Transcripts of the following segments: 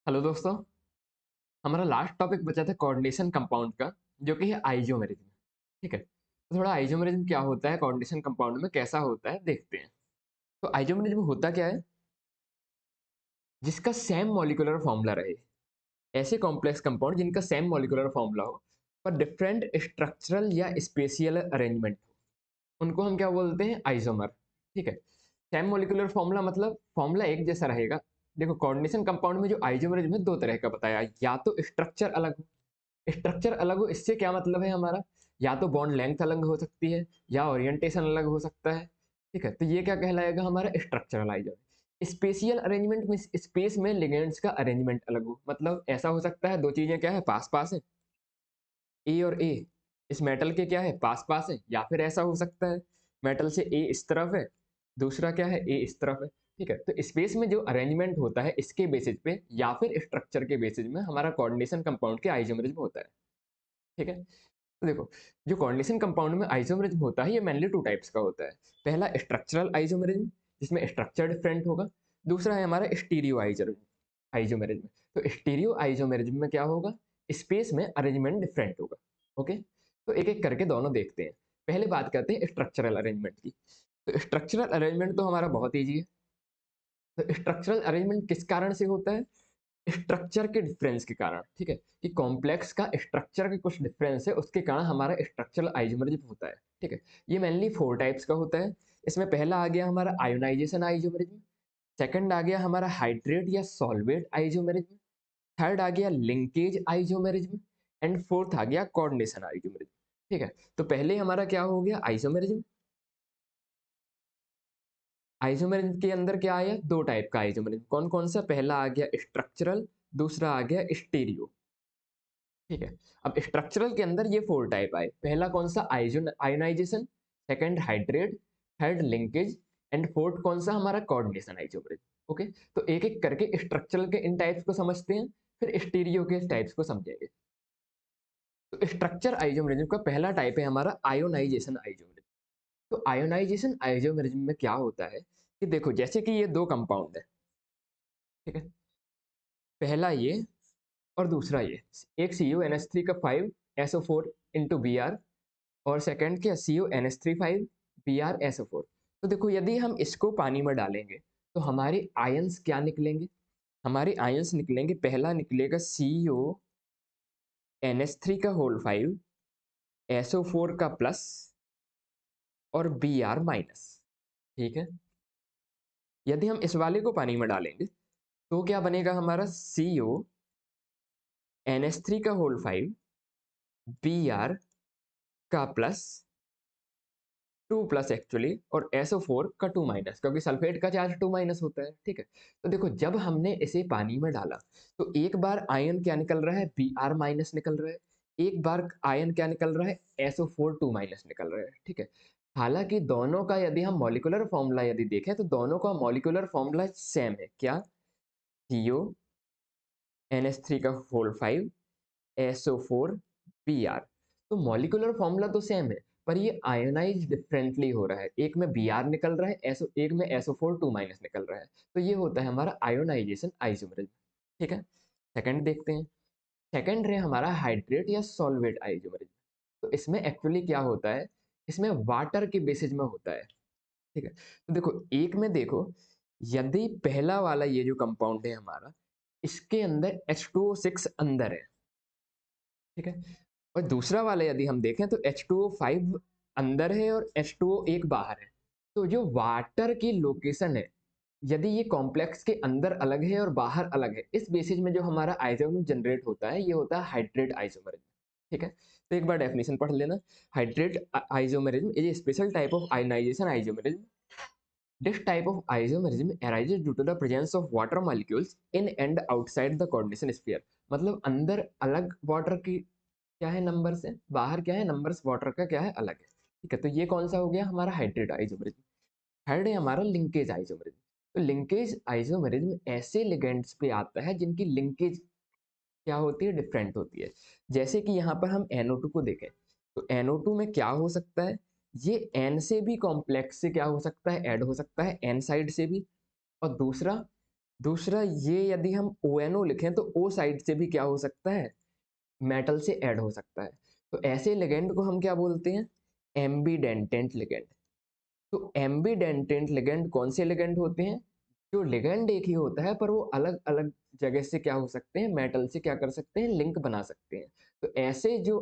Hello दोस्तों। हमारा last topic बचा था कोऑर्डिनेशन कंपाउंड का, जो कि है आइसोमेरिज्म। ठीक है, तो थोड़ा आइसोमेरिज्म क्या होता है, कोऑर्डिनेशन कंपाउंड में कैसा होता है देखते हैं। तो आइसोमेरिज्म होता क्या है? जिसका सेम मॉलिक्यूलर फॉर्मूला रहे। ऐसे कॉम्प्लेक्स कंपाउंड जिनका सेम मॉलिक्यूलर फॉर्मूला हो पर डिफरेंट स्ट्रक्चरल या स्पेशियल अरेंजमेंट हो, उनको हम क्या बोलते हैं? आइसोमर। ठीक है, सेम मॉलिक्यूलर फॉर्मूला मतलब फॉर्मूला एक जैसा रहेगा। देखो, कोऑर्डिनेशन कंपाउंड में जो आइसोमेरिज्म है दो तरह का बताया, या तो स्ट्रक्चर अलग हो। स्ट्रक्चर अलग हो इससे क्या मतलब है हमारा? या तो बॉन्ड लेंथ अलग हो सकती है या ओरिएंटेशन अलग हो सकता है। ठीक है, तो ये क्या कहलाएगा? हमारा स्ट्रक्चरलाइजर। स्पेशियल अरेंजमेंट में स्पेस में लिगेंड्स का अरेंजमेंट अलग हो, मतलब ऐसा हो सकता है दो चीजें क्या है, पास पास है, ए और ए इस मेटल के क्या है, पास पास है। या फिर ऐसा हो सकता है मेटल से ए इस तरफ है, दूसरा क्या है, ए इस तरफ है। ठीक है, तो स्पेस में जो अरेंजमेंट होता है इसके बेसिस पे या फिर स्ट्रक्चर के बेसिस में हमारा कोऑर्डिनेशन कंपाउंड के आइसोमेरिज्म होता है। ठीक है, तो देखो, जो कोऑर्डिनेशन कंपाउंड में आइसोमेरिज्म होता है ये मेनली टू टाइप्स का होता है। पहला स्ट्रक्चरल आइसोमेरिज्म, जिसमें स्ट्रक्चर डिफरेंट होगा। दूसरा है हमारा स्टीरियो आइसोमेरिज्म। तो स्टीरियो आइसोमेरिज्म में क्या होगा? स्पेस में अरेंजमेंट डिफरेंट होगा। ओके, तो एक एक करके दोनों देखते हैं। पहले बात करते हैं स्ट्रक्चरल अरेंजमेंट की। तो स्ट्रक्चरल अरेंजमेंट तो हमारा बहुत ईजी है। तो स्ट्रक्चरल अरेंजमेंट किस कारण से होता है? स्ट्रक्चर के डिफरेंस के कारण। ठीक है, कि कॉम्प्लेक्स का स्ट्रक्चर के कुछ डिफरेंस है उसके कारण हमारा स्ट्रक्चरल आइसोमेरिज्म होता है। ठीक है, ये मेनली फोर टाइप्स का होता है। इसमें पहला आ गया हमारा आयोनाइजेशन आइसोमेरिज्म। सेकंड आ गया हमारा हाइड्रेट या सॉल्वेट आइसोमेरिज्म। थर्ड आ गया लिंकेज आइसोमेरिज्म। एंड फोर्थ आ गया कोऑर्डिनेशन आइसोमेरिज्म। ठीक है, तो पहले हमारा क्या हो गया? आइसोमेरिज्म। आइसोमेरिज्म के अंदर क्या आया? दो टाइप का आइसोमेरिज्म। कौन कौन सा? पहला आ गया स्ट्रक्चरल, दूसरा आ गया स्टीरियो। ठीक है, अब स्ट्रक्चरल के अंदर ये फोर टाइप आए। पहला कौन सा? Ionization. Second hydrate. Third linkage. And fourth कौन सा? हमारा कोऑर्डिनेशन आइसोमेरिज्म। ओके, तो एक एक करके स्ट्रक्चरल के इन टाइप्स को समझते हैं, फिर स्टीरियो के टाइप्स को समझेंगे। तो स्ट्रक्चर आइसोमेरिज्म का पहला टाइप है हमारा आयोनाइजेशन आइसोमेरिज्म। तो आयोनाइजेशन आइसोमेरिज्म में क्या होता है कि देखो, जैसे कि ये दो कंपाउंड है। ठीक है, पहला ये और दूसरा ये। एक CuNH3 का 5SO4 इंटू Br, और सेकंड क्या? CuNH3 5BrSO4। तो देखो, यदि हम इसको पानी में डालेंगे तो हमारे आयंस क्या निकलेंगे? हमारे आयंस निकलेंगे, पहला निकलेगा CuNH3 का होल 5, SO4 का प्लस और Br माइनस। ठीक है, यदि हम इस वाले को पानी में डालेंगे तो क्या बनेगा हमारा? CuNH3 का होल 5, Br का प्लस, 2 प्लस एक्चुअली, और SO4 का 2 माइनस, क्योंकि सल्फेट का चार्ज 2 माइनस होता है। ठीक है, तो देखो, जब हमने इसे पानी में डाला तो एक बार आयन क्या निकल रहा है? Br माइनस निकल रहा है। एक बार आयन क्या निकल रहा है? SO4 2 माइनस निकल रहा है। ठीक है, हालांकि दोनों का यदि हम मॉलिक्यूलर फॉर्मूला यदि देखें तो दोनों का मॉलिक्यूलर फॉर्मूला सेम है। क्या? CuNH3 का होल 5, SO4 Br। तो मॉलिक्यूलर फॉर्मूला तो सेम है, पर ये आयोनाइज डिफरेंटली हो रहा है। एक में Br निकल रहा है, एक में SO4 2 माइनस निकल रहा है। तो ये होता है हमारा आयोनाइजेशन आइसोमेरिज्म। ठीक है, सेकंड देखते हैं। सेकंड है हमारा हाइड्रेट या सॉल्वेट आइसोमेरिज्म। तो इसमें एक्चुअली क्या होता है? इसमें वाटर के बेसिस में होता है। ठीक है, तो देखो, एक में देखो, यदि पहला वाला ये जो कंपाउंड है हमारा, इसके अंदर H2O6 अंदर है। ठीक है, और दूसरा वाला यदि हम देखें तो H2O5 अंदर है और H2O एक बाहर है। तो जो वाटर की लोकेशन है, यदि ये कॉम्प्लेक्स के अंदर अलग है और बाहर अलग है, इस बेसिस में जो हमारा आइसोमर जनरेट होता है ये होता है हाइड्रेट आइसोमरिज्म। ठीक है, तो एक बार डेफिनेशन पढ़ लेना। Hydrate isomerism is a special type of ionization isomerism. This type of isomerism arises due to the presence of water molecules in and outside the coordination sphere। मतलब अंदर अलग वाटर की क्या है, नंबर्स है, बाहर क्या है, नंबर्स वाटर का क्या है, अलग है। ठीक है, तो ये कौन सा हो गया हमारा? Hydrate isomerism. थर्ड है हमारा लिंकेज आइसोमेरिज्म। तो लिंकेज आइसोमेरिज्म ऐसे लिगेंड्स पे आता है जिनकी लिंकेज क्या होती है, डिफरेंट होती है। जैसे कि यहाँ पर हम NO2 को देखें तो NO2 में क्या हो सकता है? ये N से भी कॉम्प्लेक्स से क्या हो सकता है, ऐड हो सकता है N साइड से भी। और दूसरा दूसरा ये यदि हम ONO लिखें तो O साइड से भी क्या हो सकता है, मेटल से ऐड हो सकता है। तो ऐसे लिगेंड को हम क्या बोलते हैं, एम्बीडेंटेंट लिगेंड। तो एम्बीडेंटेंट लिगेंड कौन से लिगेंड होते हैं, जो लिगेंड एक ही होता है पर वो अलग अलग जगह से क्या हो सकते हैं, मेटल से क्या कर सकते हैं, लिंक बना सकते हैं। तो ऐसे जो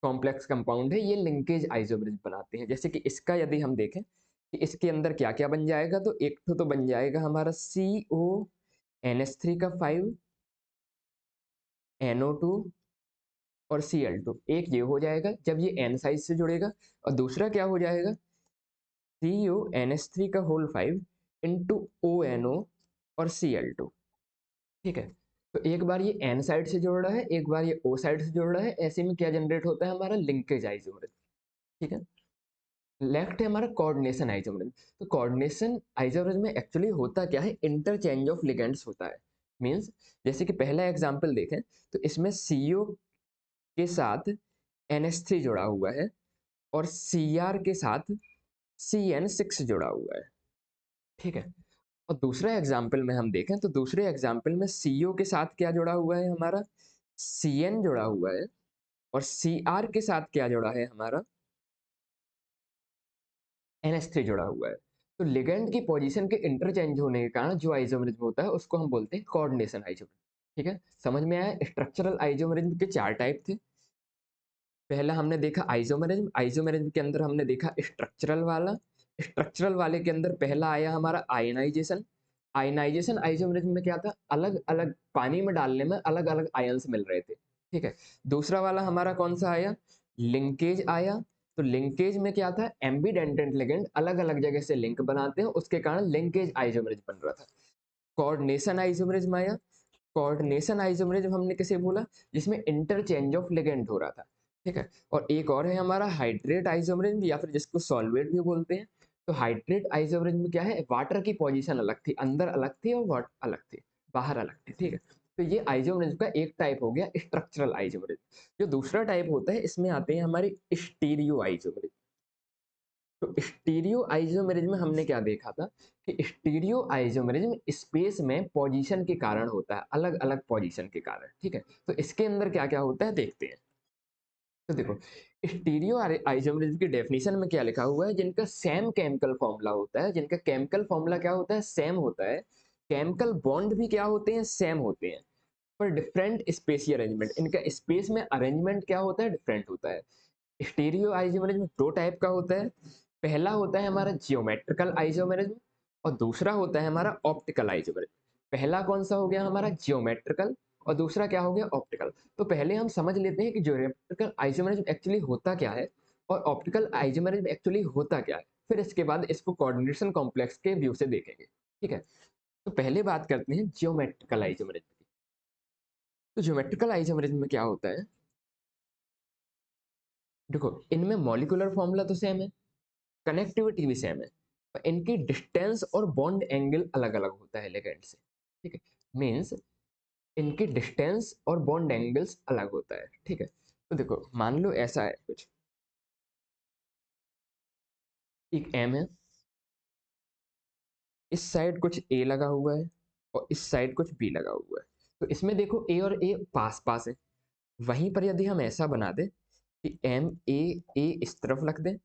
कॉम्प्लेक्स कंपाउंड है ये लिंकेज आइसोमरेज बनाते हैं। जैसे कि इसका यदि हम देखें कि इसके अंदर क्या क्या बन जाएगा, तो एक तो बन जाएगा हमारा CONH3 का 5, NO2 और Cl2। एक ये हो जाएगा जब ये N साइज से जुड़ेगा, और दूसरा क्या हो जाएगा, CONH3 का होल 5 इंटू ONO और Cl2। ठीक है, तो एक बार ये N साइड से जुड़ रहा है, एक बार ये O साइड से जुड़ रहा है, ऐसे में क्या जनरेट होता है हमारा लिंकेज आइसोमरेज। ठीक है, लेफ्ट है हमारा कोऑर्डिनेशन आइसोमरेज। तो कोऑर्डिनेशन आइसोमरेज में एक्चुअली होता क्या है, इंटरचेंज ऑफ लिगेंड्स होता है। मींस जैसे कि पहला एग्जांपल देखें तो इसमें CO के साथ NH3 जुड़ा हुआ है और Cr के साथ CN6 जुड़ा हुआ है। ठीक है, और दूसरा एग्जाम्पल में हम देखें तो दूसरे एग्जाम्पल में CO के साथ क्या जुड़ा हुआ है हमारा, CN जुड़ा हुआ है, और Cr के साथ क्या जुड़ा है हमारा, NH3 जुड़ा हुआ है। तो लिगेंड की पोजीशन के इंटरचेंज होने के कारण जो आइसोमरिज्म होता है उसको हम बोलते हैं कोऑर्डिनेशन आइसोमरिज्म। ठीक है, समझ में आया। स्ट्रक्चरल आइसोमरिज्म के 4 टाइप थे। पहला हमने देखा आइसोमरिज्म, आइसोमरिज्म के अंदर हमने देखा स्ट्रक्चरल वाला। स्ट्रक्चरल वाले के अंदर पहला आया हमारा आयनाइजेशन। आयनाइजेशन आइसोमरिज्म में क्या था, अलग अलग पानी में डालने में अलग अलग आयन्स मिल रहे थे। ठीक है, दूसरा वाला हमारा कौन सा आया, लिंकेज आया। तो लिंकेज में क्या था, एम्बीडेंटेंट लिगेंड अलग अलग जगह से लिंक बनाते हैं, उसके कारण लिंकेज आइसोमरिज्म बन रहा था। कोऑर्डिनेशन आइसोमरिज्म आया। कोऑर्डिनेशन आइसोमरिज्म हमने किसे बोला, जिसमें इंटरचेंज ऑफ लिगेंड हो रहा था। ठीक है, और एक और है हमारा हाइड्रेट आइसोमरिज्म, या फिर जिसको सॉल्वेट भी बोलते हैं। तो हाइड्रेट आइसोमरिज्म में क्या है, वाटर की पोजीशन अलग थी, अंदर अलग थी और वाटर अलग थी, बाहर अलग थी। ठीक है, तो ये आइसोमरिज्म का एक टाइप हो गया स्ट्रक्चरल आइसोमरिज्म। जो दूसरा टाइप होता है इसमें आते हैं हमारे स्टीरियो आइसोमरिज्म। तो स्टीरियो आइसोमेरिज्म में हमने क्या देखा था कि स्टीरियो आइसोमेरिज्म स्पेस में पोजीशन के कारण होता है, अलग अलग पोजीशन के कारण। ठीक है, तो इसके अंदर क्या क्या होता है देखते हैं। तो देखो, स्टीरियो आइसोमेरिज्म की डेफिनेशन में क्या लिखा हुआ है, जिनका सेम केमिकल फॉर्मूला होता है। जिनका केमिकल फॉर्मूला क्या होता है, सेम होता है। केमिकल बॉन्ड भी क्या होते हैं, सेम होते हैं, पर डिफरेंट स्पेसियल अरेंजमेंट, इनका स्पेस में अरेंजमेंट क्या होता है, डिफरेंट होता है। स्टीरियो आइसोमेरिज्म दो टाइप का होता है। पहला होता है हमारा जियोमेट्रिकल आइसोमेरिज्म और दूसरा होता है हमारा ऑप्टिकल आइसोमेरिज्म। पहला कौन सा हो गया हमारा, जियोमेट्रिकल, और दूसरा क्या हो गया, ऑप्टिकल। तो पहले हम समझ लेते हैं कि जियोमेट्रिकल आइसोमेरिज्म एक्चुअली होता क्या है और ऑप्टिकल आइसोमेरिज्म एक्चुअली होता क्या है, फिर इसके बाद इसको कोऑर्डिनेशन कॉम्प्लेक्स के व्यू से देखेंगे। ठीक है, तो पहले बात करते हैं जियोमेट्रिकल आइसोमेरिज्म की। तो जियोमेट्रिकल आइसोमेरिज्म में क्या होता है, देखो इनमें मॉलिक्यूलर फॉर्मूला तो सेम है, कनेक्टिविटी भी सेम है, पर इनकी डिस्टेंस और बॉन्ड एंगल अलग अलग होता है लिगेंड से। ठीक है, मीन्स इनकी डिस्टेंस और बॉन्ड एंगल्स अलग होता है। ठीक है, तो देखो मान लो ऐसा है कुछ, एक एम है, इस साइड कुछ ए लगा हुआ है और इस साइड कुछ बी लगा हुआ है। तो इसमें देखो ए और ए पास पास है। वहीं पर यदि हम ऐसा बना दें कि एम ए ए इस तरफ रख दें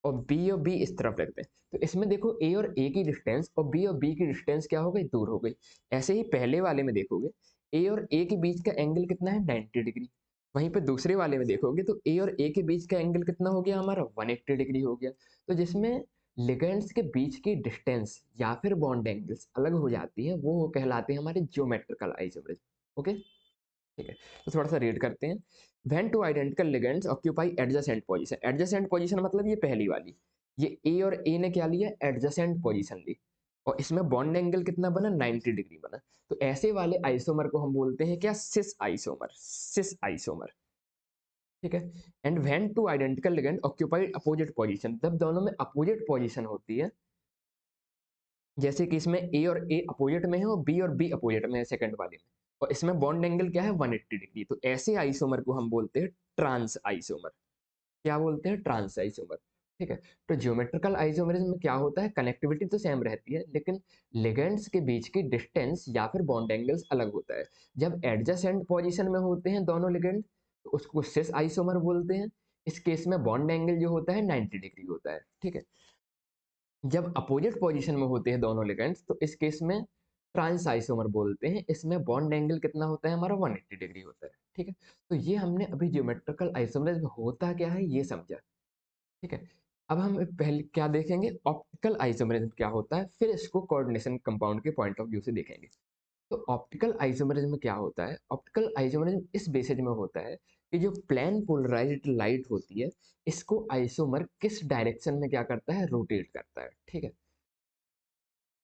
और बी इस तरफ रखते हैं, तो इसमें देखो ए और ए की डिस्टेंस और बी की डिस्टेंस क्या हो गई, दूर हो गई। ऐसे ही पहले वाले में देखोगे ए और ए के बीच का एंगल कितना है, 90 डिग्री। वहीं पे दूसरे वाले में देखोगे तो ए और ए के बीच का एंगल कितना हो गया हमारा, 180 डिग्री हो गया। तो जिसमें लिगेंड्स के बीच की डिस्टेंस या फिर बॉन्ड एंगल्स अलग हो जाती है, वो कहलाते हैं हमारे जियोमेट्रिकल आइसोमेरिज्म। ओके, ठीक है, तो थोड़ा सा रीड करते हैं। When two identical ligands occupy adjacent position, adjacent position मतलब ये पहली वाली, ये ए और ए ने क्या लिया, एडजेसेंट पोजीशन ली, और इसमें बॉन्ड एंगल कितना बना, 90 डिग्री बना। तो ऐसे वाले आइसोमर को हम बोलते हैं क्या, सिस आइसोमर, सिस आइसोमर। ठीक है, and when two identical ligand occupied opposite position, जब दोनों में अपोजिट पोजीशन होती है, जैसे कि इसमें ए और ए अपोजिट में है और बी अपोजिट में है सेकंड वाले में, और इसमें बॉन्ड एंगल क्या है, 180 डिग्री। तो ऐसे आइसोमर को हम बोलते हैं ट्रांस आइसोमर। क्या बोलते हैं, ट्रांस आइसोमर। ठीक है। तो ज्योमेट्रिकल आइसोमेरिज्म में क्या होता है, कनेक्टिविटी तो सेम रहती है लेकिन लिगेंड्स के बीच की डिस्टेंस या फिर बॉन्ड एंगल्स अलग होता है। जब एडजेसेंट पोजीशन में होते हैं दोनों लिगेंड तो उसको सिस आइसोमर बोलते हैं। इस केस में बॉन्ड एंगल जो होता है 90 डिग्री होता है। ठीक है। जब अपोजिट पोजीशन में होते हैं दोनों लिगेंड्स तो इस केस में ट्रांस आइसोमर बोलते हैं। इसमें बॉन्ड एंगल कितना होता है हमारा, 180 डिग्री होता है। ठीक है। तो ये हमने अभी ज्योमेट्रिकल आइसोमरिज्म होता क्या है ये समझा। ठीक है। अब हम पहले क्या देखेंगे, ऑप्टिकल आइसोमेरिज्म क्या होता है, फिर इसको कोऑर्डिनेशन कंपाउंड के पॉइंट ऑफ व्यू से देखेंगे। तो ऑप्टिकल आइसोमेरिज्म में क्या होता है, ऑप्टिकल आइसोमेरिज्म इस बेसिस में होता है कि जो प्लेन पोलराइज्ड लाइट होती है इसको आइसोमर किस डायरेक्शन में क्या करता है, रोटेट करता है। ठीक है।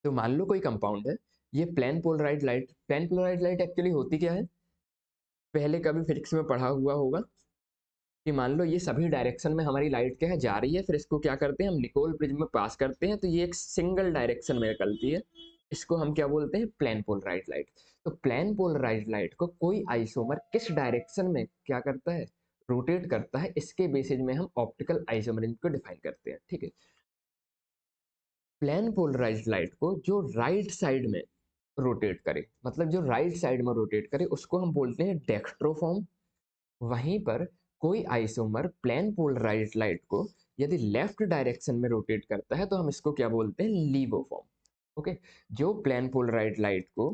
तो मान लो कोई कंपाउंड है, ये प्लेन पोलराइज्ड लाइट एक्चुअली होती क्या है, पहले कभी फिजिक्स में पढ़ा हुआ होगा कि मान लो ये सभी डायरेक्शन में हमारी लाइट क्या है जा रही है, फिर इसको क्या करते हैं हम निकोल प्रिज्म में पास करते हैं तो ये एक सिंगल डायरेक्शन में निकलती है। इसको हम क्या बोलते हैं, प्लेन पोलराइज्ड लाइट। तो प्लेन पोलराइज्ड लाइट को कोई आइसोमर किस डायरेक्शन में क्या करता है, रोटेट करता है, इसके बेसिस में हम ऑप्टिकल आइसोमरिज्म को डिफाइन करते हैं। ठीक है। प्लेन पोलराइज्ड लाइट को जो राइट साइड में रोटेट करे, मतलब जो राइट साइड में रोटेट करे उसको हम बोलते हैं डेक्स्ट्रोफॉर्म। वहीं पर कोई आइसोमर प्लेन पोलराइज्ड लाइट को यदि लेफ्ट डायरेक्शन में रोटेट करता है तो हम इसको क्या बोलते हैं, लीबोफॉर्म। ओके। जो प्लेन पोलराइज्ड लाइट को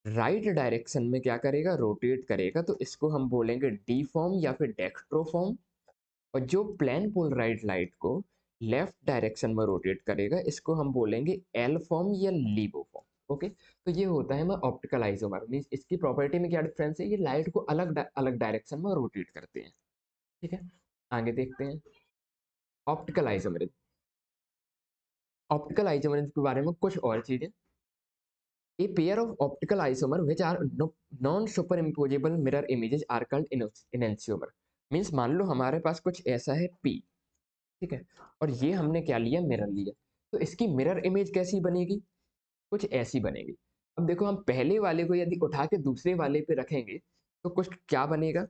राइट डायरेक्शन में क्या करेगा, रोटेट करेगा, तो इसको हम बोलेंगे डी फॉर्म या फिर डेक्स्ट्रोफॉर्म। और जो प्लेन पोलराइज्ड लाइट को लेफ्ट डायरेक्शन में रोटेट करेगा इसको हम बोलेंगे एल फॉर्म या लीबो फॉर्म। ओके। तो ये होता है हमारा ऑप्टिकल आइसोमर, मींस इसकी प्रॉपर्टी में क्या डिफरेंस है, ये लाइट को अलग अलग डायरेक्शन में रोटेट करते हैं। ठीक है। आगे देखते हैं ऑप्टिकल आइसोमरिज्म। ऑप्टिकल आइसोमरिज्म के बारे में कुछ और चीजें, a pair of optical isomer which are non superimposable mirror images are called enantiomer. Means मान लो हमारे पास कुछ ऐसा है पी, ठीक है, और ये हमने क्या लिया, मिरर लिया, तो इसकी मिरर इमेज कैसी बनेगी, कुछ ऐसी बनेगी। अब देखो हम पहले वाले को यदि उठा के दूसरे वाले पे रखेंगे तो कुछ क्या बनेगा,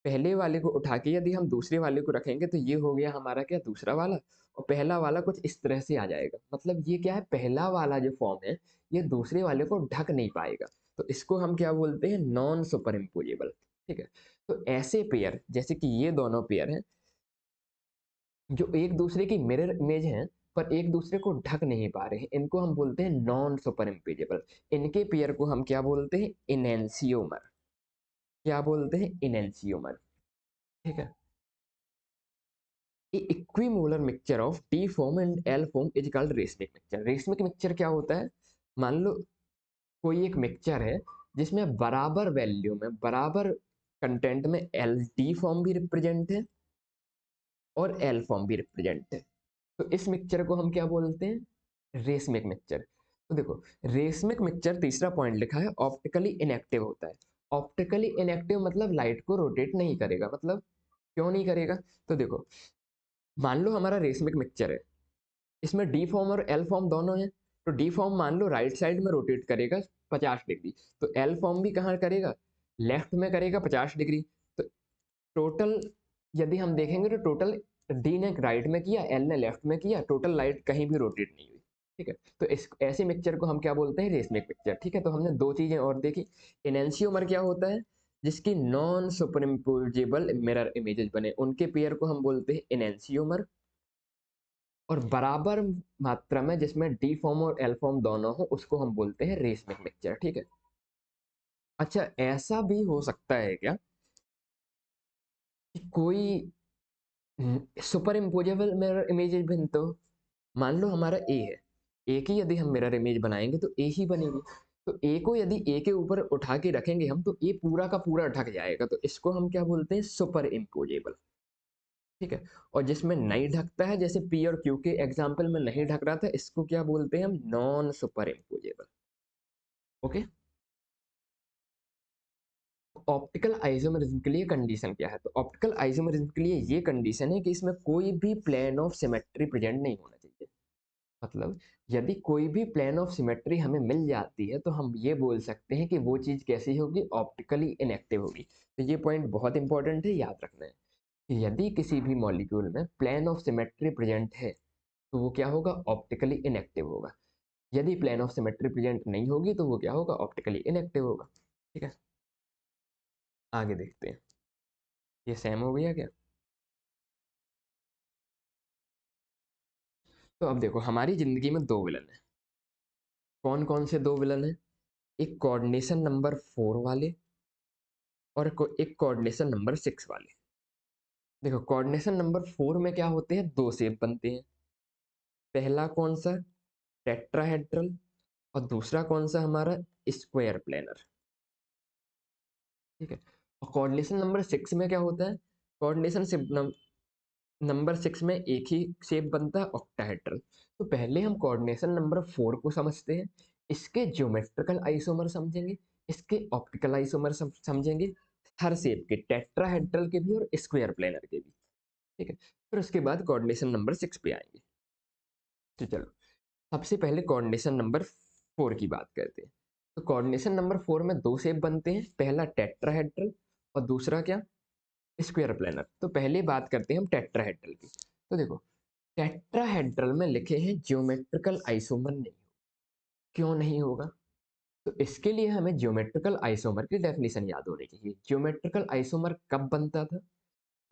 पहले वाले को उठा के यदि हम दूसरे वाले को रखेंगे तो ये हो गया हमारा क्या, दूसरा वाला, और पहला वाला कुछ इस तरह से आ जाएगा। मतलब ये क्या है, पहला वाला जो फॉर्म है ये दूसरे वाले को ढक नहीं पाएगा। तो इसको हम क्या बोलते हैं, नॉन सुपर इम्पोजेबल। ठीक है। तो ऐसे पेयर जैसे कि ये दोनों पेयर हैं जो एक दूसरे की मिरर इमेज हैं पर एक दूसरे को ढक नहीं पा रहे हैं, इनको हम बोलते हैं नॉन सुपर इम्पेजेबल। इनके पेयर को हम क्या बोलते हैं, इनेंसियोमर। क्या बोलते हैं, इनेंसियोमर। ठीक है। Equimolar mixture of T form and L form is called racemic mixture. Racemic mixture क्या होता है, मान लो कोई एक मिक्सचर है जिसमें बराबर वैल्यू में बराबर कंटेंट में एल टी फॉर्म भी रिप्रेजेंट है और एल फॉर्म भी रिप्रेजेंट है, तो इस मिक्सचर को हम क्या बोलते हैं, रेसमिक मिक्सचर। तो देखो रेसमिक मिक्सचर तीसरा पॉइंट लिखा है ऑप्टिकली इनएक्टिव होता है। ऑप्टिकली इनएक्टिव मतलब लाइट को रोटेट नहीं करेगा, मतलब क्यों नहीं करेगा, तो देखो मान लो हमारा रेसमिक मिक्सचर है, इसमें डी फॉर्म और एल फॉर्म दोनों हैं। तो डी फॉर्म मान लो राइट साइड में रोटेट करेगा 50 डिग्री, तो एल फॉर्म भी कहाँ करेगा, लेफ्ट में करेगा 50 डिग्री। तो टोटल यदि हम देखेंगे तो टोटल डी ने राइट में किया, एल ने लेफ्ट में किया, टोटल लाइट कहीं भी रोटेट नहीं हुई। ठीक है। तो इस ऐसे मिक्सचर को हम क्या बोलते हैं, रेसमिक मिक्सचर। ठीक है। तो हमने दो चीजें और देखी, इनेंशियोमर क्या होता है, जिसकी नॉन सुपरइम्पोजेबल मिरर इमेजेस बने उनके पेयर को हम बोलते हैं इनेंशियोमर। और बराबर मात्रा में जिसमें डी फॉर्म और एल फॉर्म दोनों हो उसको हम बोलते हैं रेसमिक मिक्सचर। ठीक है। अच्छा ऐसा भी हो सकता है क्या कि कोई सुपर इम्पोजेबल मिरर इमेजेस बन, तो मान लो हमारा ए है, ए की यदि हम मिरर इमेज बनाएंगे तो ए ही बनेगी। तो ए को यदि ए के ऊपर उठा के रखेंगे हम तो ए पूरा का पूरा ढक जाएगा, तो इसको हम क्या बोलते हैं, सुपर इम्पोजेबल। ठीक है। और जिसमें नहीं ढकता है, जैसे पी और क्यू के एग्जाम्पल में नहीं ढक रहा था, इसको क्या बोलते हैं हम, non super imposable. Okay. Optical isomerism के लिए कंडीशन क्या है, तो ऑप्टिकल आइसोमेरिज्म के लिए ये कंडीशन है कि इसमें कोई भी प्लेन ऑफ सिमेट्री प्रेजेंट नहीं होना चाहिए। मतलब यदि कोई भी प्लेन ऑफ सिमेट्री हमें मिल जाती है तो हम ये बोल सकते हैं कि वो चीज़ कैसी होगी, ऑप्टिकली इनएक्टिव होगी। तो ये पॉइंट बहुत इंपॉर्टेंट है, याद रखना है। कि यदि किसी भी मॉलिक्यूल में प्लेन ऑफ सिमेट्री प्रेजेंट है तो वो क्या होगा, ऑप्टिकली इनएक्टिव होगा। यदि प्लेन ऑफ सिमेट्री प्रेजेंट नहीं होगी तो वो क्या होगा, ऑप्टिकली इनएक्टिव होगा। ठीक है, आगे देखते हैं। ये सेम हो गया क्या? तो अब देखो हमारी जिंदगी में दो विलन है। कौन कौन से दो विलन है? एक कोऑर्डिनेशन नंबर 4 वाले और एक कोऑर्डिनेशन नंबर 6 वाले। देखो कोऑर्डिनेशन नंबर 4 में क्या होते हैं, दो शेप बनते हैं। पहला कौन सा, टेट्राहेड्रल, और दूसरा कौन सा हमारा, स्क्वायर प्लेनर। ठीक है, और कोऑर्डिनेशन नंबर 6 में क्या होता है, कोऑर्डिनेशन नंबर 6 में एक ही शेप बनता है, ऑक्टाहेड्रल। तो पहले हम कोऑर्डिनेशन नंबर 4 को समझते हैं, इसके ज्योमेट्रिकल आइसोमर समझेंगे, इसके ऑप्टिकल आइसोमर समझेंगे, हर शेप के, टेट्राहेड्रल के भी और स्क्वायर प्लेनर के भी। ठीक है, फिर उसके बाद कोऑर्डिनेशन नंबर 6 पे आएंगे। तो चलो सबसे पहले कोऑर्डिनेशन नंबर 4 की बात करते हैं। तो कोऑर्डिनेशन नंबर 4 में दो शेप बनते हैं, पहला टेट्राहेड्रल और दूसरा क्या, स्क्वायर प्लेनर। तो पहले बात करते हैं हम टेट्राहेड्रल की। तो देखो टेट्राहेड्रल में लिखे हैं ज्योमेट्रिकल आइसोमर नहीं, क्यों नहीं होगा? तो इसके लिए हमें ज्योमेट्रिकल आइसोमर की डेफिनेशन याद होनी चाहिए। ज्योमेट्रिकल आइसोमर कब बनता था,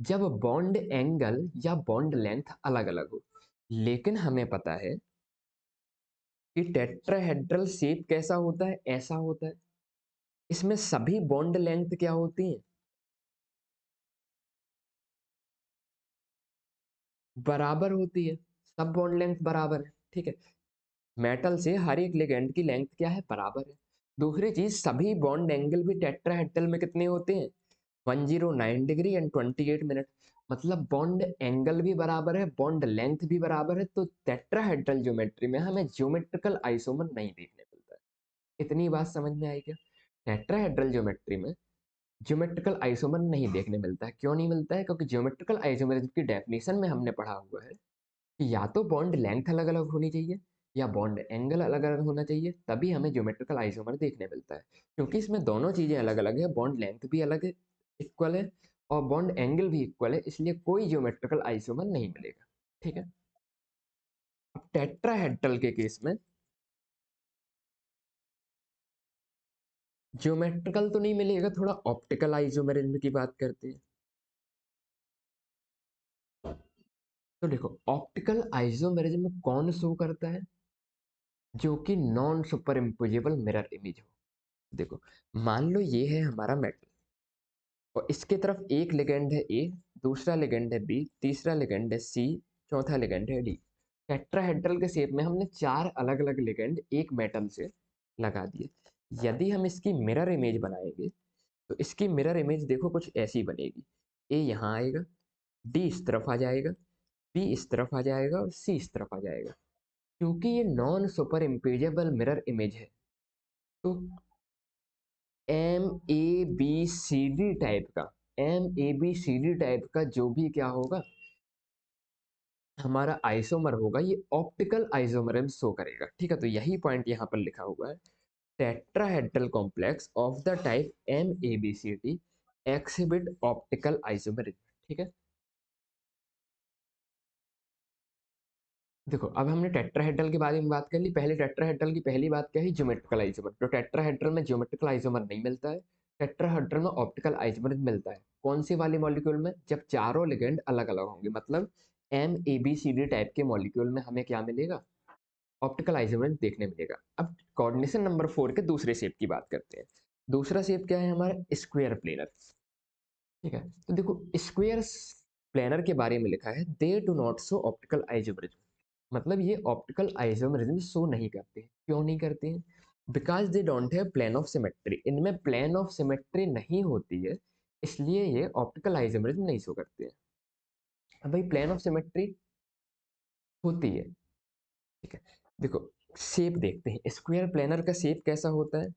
जब बॉन्ड एंगल या बॉन्ड लेंथ अलग अलग हो। लेकिन हमें पता है कि टेट्राहेड्रल शेप कैसा होता है, ऐसा होता है। इसमें सभी बॉन्ड लेंथ क्या होती है, बराबर होती है। सब बॉन्ड लेंथ बराबर है। ठीक है, मेटल से हर एक लिगेंड की लेंथ क्या है, बराबर है। दूसरी चीज, सभी बॉन्ड एंगल भी टेट्राहेड्रल में कितने होते हैं, 109 डिग्री एंड 28 मिनट। मतलब बॉन्ड एंगल भी बराबर है, बॉन्ड लेंथ भी बराबर है। तो टेट्राहेड्रल ज्योमेट्री में हमें ज्योमेट्रिकल आइसोमर नहीं देखने मिलता है। इतनी बात समझ में आई क्या? टेट्राहेड्रल ज्योमेट्री में ज्योमेट्रिकल आइसोमर नहीं देखने मिलता है। क्यों नहीं मिलता है? क्योंकि ज्योमेट्रिकल आइसोमर की डेफिनेशन में हमने पढ़ा हुआ है कि या तो बॉन्ड लेंथ अलग अलग होनी चाहिए या बॉन्ड एंगल अलग अलग होना चाहिए, तभी हमें ज्योमेट्रिकल आइसोमर देखने मिलता है। क्योंकि इसमें दोनों चीजें अलग अलग है, बॉन्ड लेंथ भी अलग है, इक्वल है, और बॉन्ड एंगल भी इक्वल है, इसलिए कोई ज्योमेट्रिकल आइसोमर नहीं मिलेगा। ठीक है, अब टेट्राहेड्रल के केस में ज्योमेट्रिकल तो नहीं मिलेगा, थोड़ा ऑप्टिकल आइसोमरिज्म की बात करते हैं। तो देखो ऑप्टिकल आइसोमेरिज्म कौन शो करता है, जो कि non superimposable mirror image हो। देखो मान लो ये है हमारा मेटल और इसके तरफ एक लिगेंड है ए, दूसरा लिगेंड है बी, तीसरा लिगेंड है सी, चौथा लिगेंड है डी। टेट्राहेड्रल के शेप में हमने चार अलग अलग लिगेंड एक मेटल से लगा दिए। यदि हम इसकी मिरर इमेज बनाएंगे तो इसकी मिरर इमेज देखो कुछ ऐसी बनेगी। ए यहाँ आएगा, डी इस तरफ आ जाएगा, बी इस तरफ आ जाएगा और सी इस तरफ आ जाएगा। क्योंकि ये non superimposable mirror image है, तो M A B C D type का, M A B C D type का जो भी क्या होगा हमारा आइसोमर होगा, ये ऑप्टिकल आइसोमरिज्म शो करेगा। ठीक है, तो यही पॉइंट यहाँ पर लिखा हुआ है, tetrahedral complex of the type M A B C D exhibit optical isomerism. ठीक है, देखो अब हमने टेट्राहेड्रल के बारे में बात कर ली। पहले टेट्राहेड्रल की पहली बात क्या है, ज्योमेट्रिकल आइसोमर। तो टेट्राहेड्रल में ज्योमेट्रिकल आइसोमर नहीं मिलता है, टेट्राहेड्रल में ऑप्टिकल आइसोमर मिलता है। कौन सी वाली मॉलिक्यूल में, जब चारों लिगेंड अलग अलग होंगे। मतलब M A B C D type के मॉलिक्यूल में हमें क्या मिलेगा, ऑप्टिकल आइसोमर देखने मिलेगा। अब कोऑर्डिनेशन नंबर 4 के दूसरे शेप की बात करते हैं। दूसरा शेप क्या है हमारा, स्क्वायर प्लेनर। ठीक है, तो देखो स्क्वायर प्लेनर के बारे में लिखा है, they do not show optical isomerism. मतलब ये ऑप्टिकल आइसोमरिज्म शो नहीं करते हैं। क्यों नहीं करते हैं? Because they don't have plane of symmetry. इनमें प्लेन ऑफ सिमेट्री नहीं होती है, इसलिए ये ऑप्टिकल आइसोमरिज्म नहीं शो करते हैं। अब भाई प्लेन ऑफ सिमेट्री होती है। ठीक है, देखो शेप देखते हैं, स्क्वायर प्लेनर का शेप कैसा होता है,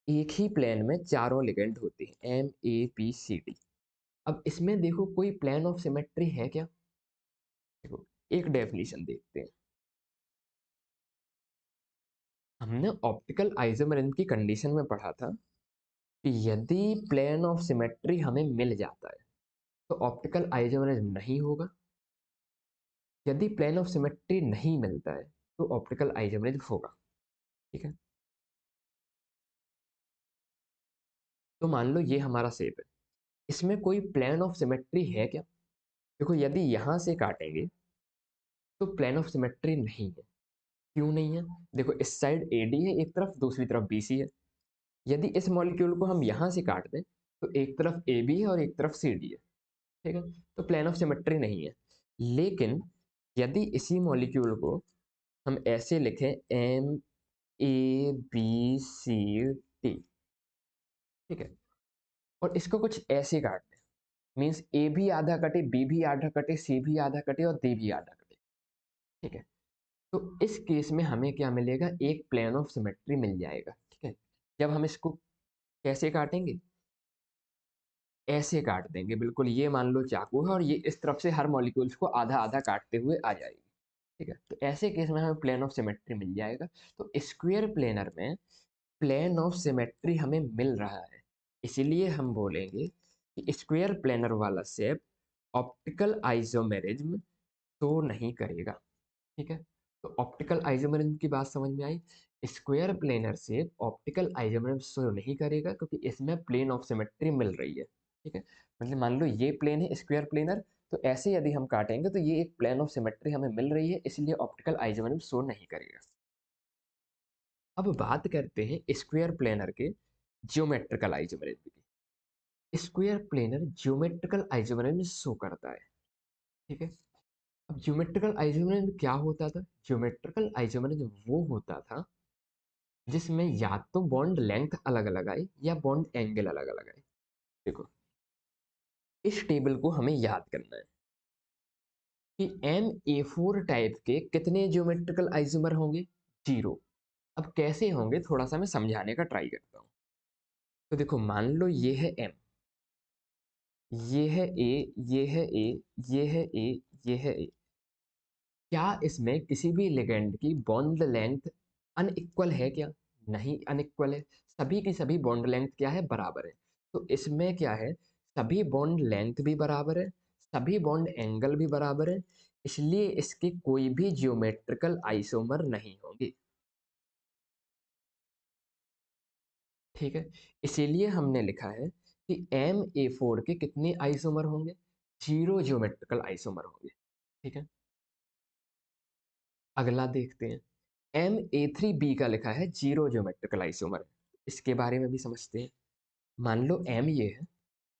एक ही प्लेन में चारों लिगेंड होते हैं, M A B C D. अब इसमें देखो कोई प्लेन ऑफ सिमेट्री है क्या? देखो एक डेफिनेशन देखते हैं। हमने ऑप्टिकल आइसोमरिज्म की कंडीशन में पढ़ा था कि यदि प्लेन ऑफ सिमेट्री हमें मिल जाता है, तो ऑप्टिकल आइसोमेरिज्म नहीं होगा। यदि प्लेन ऑफ सिमेट्री नहीं मिलता है तो ऑप्टिकल आइसोमेरिज्म होगा। ठीक है, तो मान लो ये हमारा शेप है, इसमें कोई प्लेन ऑफ सिमेट्री है क्या? देखो यदि यहां से काटेंगे तो प्लेन ऑफ सिमेट्री नहीं है। क्यों नहीं है? देखो इस साइड AD है एक तरफ, दूसरी तरफ BC है। यदि इस मॉलिक्यूल को हम यहाँ से काट दें तो एक तरफ AB है और एक तरफ CD है। ठीक है, तो प्लेन ऑफ सिमेट्री नहीं है। लेकिन यदि इसी मॉलिक्यूल को हम ऐसे लिखें MABCD, ठीक है, और इसको कुछ ऐसे काट दें, मीन्स A भी आधा कटे, B भी आधा कटे, C भी आधा कटे और D भी आधा कटे। ठीक है, तो इस केस में हमें क्या मिलेगा? एक प्लेन ऑफ सिमेट्री मिल जाएगा। ठीक है, जब हम इसको कैसे काटेंगे? ऐसे काट देंगे, बिल्कुल ये मान लो चाकू है और ये इस तरफ से हर मॉलिक्यूल्स को आधा आधा काटते हुए आ जाएगी। ठीक है, तो ऐसे केस में हमें प्लेन ऑफ सिमेट्री मिल जाएगा। तो स्क्वायर प्लेनर में प्लेन ऑफ सिमेट्री हमें मिल रहा है, इसीलिए हम बोलेंगे कि स्क्वायर प्लेनर वाला शेप ऑप्टिकल आइसोमेरिज्म शो नहीं करेगा। ठीक है, तो ऑप्टिकल आइसोमेरिज्म की बात समझ में आई। Square planar shape optical isomerism show नहीं करेगा क्योंकि इसमें प्लेन ऑफ सिमेट्री मिल रही है। ठीक है, मतलब मान लो ये प्लेन है स्क्वायर प्लेनर, तो ऐसे यदि हम काटेंगे तो ये एक प्लेन ऑफ सिमेट्री हमें मिल रही है, इसलिए ऑप्टिकल आइसोमेरिज्म शो नहीं करेगा। अब बात करते हैं स्क्वायर प्लेनर के ज्योमेट्रिकल आइसोमेरिज्म की। Square planar geometrical isomerism show करता है। ठीक है, अब ज्योमेट्रिकल आइसोमेरिज्म क्या होता था? ज्योमेट्रिकल आइसोमेरिज्म वो होता था जिसमें या तो बॉन्ड लेंथ अलग अलग आए या बॉन्ड एंगल अलग अलग आए। देखो इस टेबल को हमें याद करना है कि MA4 टाइप के कितने ज्योमेट्रिकल आइसोमर होंगे? 0। अब कैसे होंगे थोड़ा सा मैं समझाने का ट्राई करता हूँ। तो देखो मान लो ये है M, ये है A, ये है A, ये है A, ये है A। क्या इसमें किसी भी लिगेंड की बॉन्ड लेंथ अनइक्वल है क्या? नहीं अनइक्वल है, सभी की सभी बॉन्ड लेंथ क्या है? बराबर है। तो इसमें क्या है? सभी बॉन्ड लेंथ भी बराबर है, सभी बॉन्ड एंगल भी बराबर है, इसलिए इसके कोई भी ज्योमेट्रिकल आइसोमर नहीं होंगे। ठीक है, इसीलिए हमने लिखा है कि MA4 के कितने आइसोमर होंगे? 0 ज्योमेट्रिकल आइसोमर होंगे। ठीक है, अगला देखते हैं। MA3B का लिखा है 0 ज्योमेट्रिकल आइसोमर, इसके बारे में भी समझते हैं। मान लो M ये है,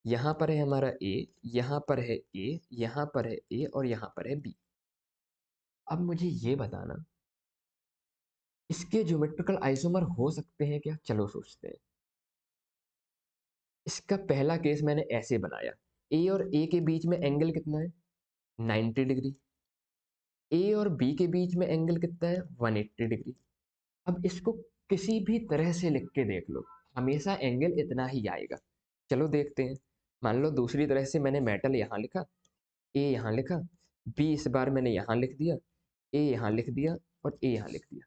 यहाँ पर है हमारा A, यहाँ पर है A, यहाँ पर है A और यहाँ पर है B। अब मुझे ये बताना इसके ज्योमेट्रिकल आइसोमर हो सकते हैं क्या? चलो सोचते हैं। इसका पहला केस मैंने ऐसे बनाया, A और A के बीच में एंगल कितना है? 90 डिग्री। A और B के बीच में एंगल कितना है? 180 डिग्री। अब इसको किसी भी तरह से लिख के देख लो, हमेशा एंगल इतना ही आएगा। चलो देखते हैं। मान लो दूसरी तरह से मैंने मेटल यहाँ लिखा, ए यहाँ लिखा, बी इस बार मैंने यहाँ लिख दिया, ए यहाँ लिख दिया और ए यहाँ लिख दिया।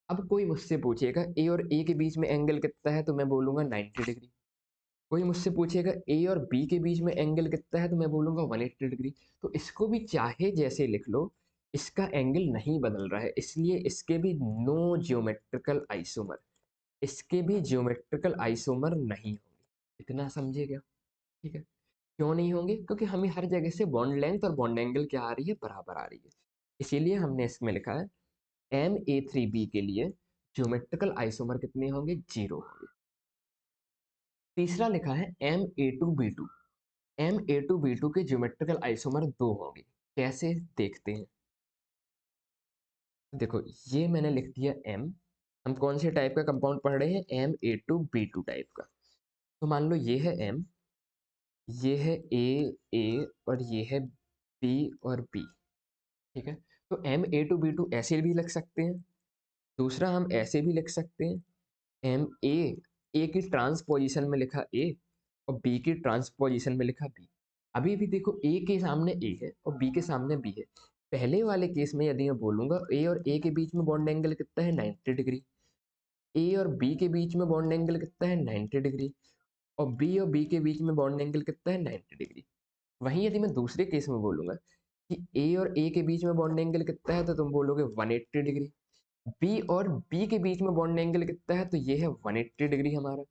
अब कोई मुझसे पूछेगा ए और ए के बीच में एंगल कितना है, तो मैं बोलूंगा 90 डिग्री। कोई मुझसे पूछेगा ए और बी के बीच में एंगल कितना है, तो मैं बोलूंगा 180 डिग्री। तो इसको भी चाहे जैसे लिख लो, इसका एंगल नहीं बदल रहा है, इसलिए इसके भी नो ज्योमेट्रिकल आइसोमर, इसके भी ज्योमेट्रिकल आइसोमर नहीं होंगे। इतना समझे क्या? ठीक है, क्यों नहीं होंगे? क्योंकि हमें हर जगह से बॉन्ड लेंथ और बॉन्ड एंगल क्या आ रही है? बराबर आ रही है। इसीलिए हमने इसमें लिखा है MA3B के लिए ज्योमेट्रिकल आइसोमर कितने होंगे? 0 होंगे। तीसरा लिखा है MA2B2, MA2B2 के ज्योमेट्रिकल आइसोमर 2 होंगे। कैसे? देखते हैं। देखो ये मैंने लिख दिया M, हम कौन से टाइप का कंपाउंड पढ़ रहे हैं? MA2B2 टाइप का। तो मान लो ये है M, ये है A और ये है B और B। ठीक है, तो MA2B2 ऐसे भी लिख सकते हैं। दूसरा हम ऐसे भी लिख सकते हैं, A की ट्रांसपोजिशन में लिखा A और B की ट्रांसपोजिशन में लिखा B। अभी भी देखो A के सामने A है और B के सामने B है। पहले वाले केस में यदि मैं बोलूंगा A और A के बीच में बॉन्ड एंगल कितना है? 90 डिग्री। A और B के बीच में बॉन्ड एंगल कितना है? 90 डिग्री। और B और B के बीच में बॉन्ड एंगल कितना है? 90 डिग्री। वहीं यदि मैं दूसरे केस में बोलूंगा कि ए और ए के बीच में बॉन्ड एंगल कितना है, तो तुम बोलोगे 180 डिग्री। बी और बी के बीच में बॉन्ड एंगल कितना है, तो ये है 180 डिग्री हमारा।